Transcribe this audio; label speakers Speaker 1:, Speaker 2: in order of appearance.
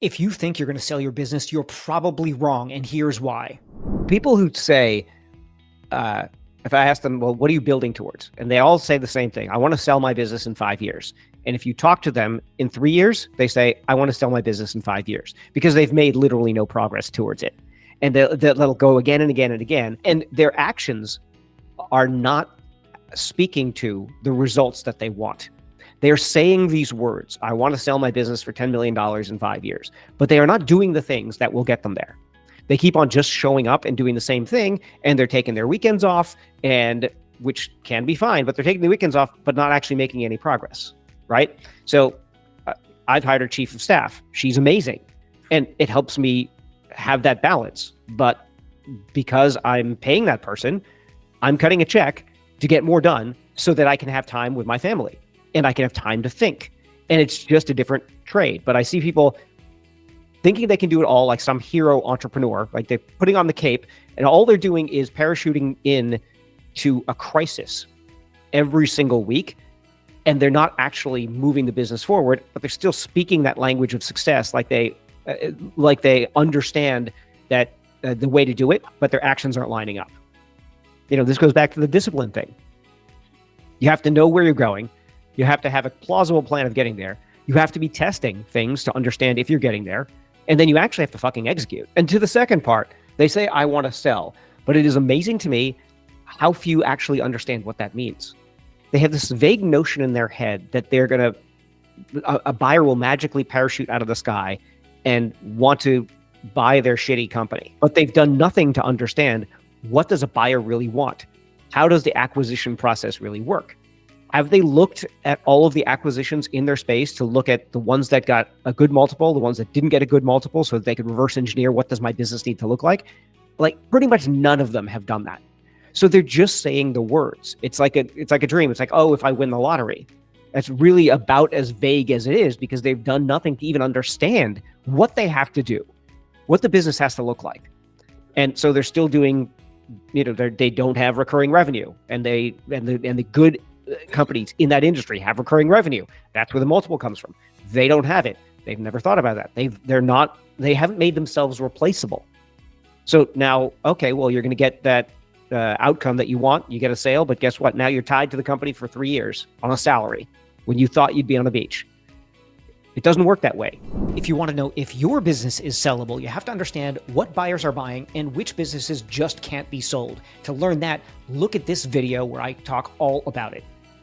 Speaker 1: If you think you're going to sell your business, you're probably wrong, and here's why.
Speaker 2: People who say, if I ask them, well, what are you building towards? And they all say the same thing. I want to sell my business in 5 years. And if you talk to them in 3 years, they say, I want to sell my business in 5 years, because they've made literally no progress towards it. And they'll go again and again and again. And their actions are not speaking to the results that they want. They're saying these words, I want to sell my business for $10 million in 5 years, but they are not doing the things that will get them there. They keep on just showing up and doing the same thing, and they're taking their weekends off, and which can be fine, but they're taking the weekends off, but not actually making any progress, right? So I've hired a chief of staff. She's amazing, and it helps me have that balance. But because I'm paying that person, I'm cutting a check to get more done so that I can have time with my family and I can have time to think. And it's just a different trade. But I see people thinking they can do it all, like some hero entrepreneur, like they're putting on the cape, and all they're doing is parachuting in to a crisis every single week. And they're not actually moving the business forward, but they're still speaking that language of success, like they understand that the way to do it, but their actions aren't lining up. You know, this goes back to the discipline thing. You have to know where you're going. You have to have a plausible plan of getting there. You have to be testing things to understand if you're getting there. And then you actually have to fucking execute. And to the second part, they say, I want to sell. But it is amazing to me how few actually understand what that means. They have this vague notion in their head that they're going to, a buyer will magically parachute out of the sky and want to buy their shitty company. But they've done nothing to understand, what does a buyer really want? How does the acquisition process really work? Have they looked at all of the acquisitions in their space to look at the ones that got a good multiple, the ones that didn't get a good multiple, so that they could reverse engineer, what does my business need to look like? Like, pretty much none of them have done that. So they're just saying the words. It's like a dream. It's like, oh, if I win the lottery. That's really about as vague as it is, because they've done nothing to even understand what they have to do, what the business has to look like. And so they're still doing, you know, they don't have recurring revenue, and the good companies in that industry have recurring revenue. That's where the multiple comes from. They don't have it. They've never thought about that. They haven't made themselves replaceable. So now, okay, well, you're going to get that outcome that you want. You get a sale, but guess what? Now you're tied to the company for 3 years on a salary when you thought you'd be on the beach. It doesn't work that way.
Speaker 1: If you want to know if your business is sellable, you have to understand what buyers are buying and which businesses just can't be sold. To learn that, look at this video where I talk all about it.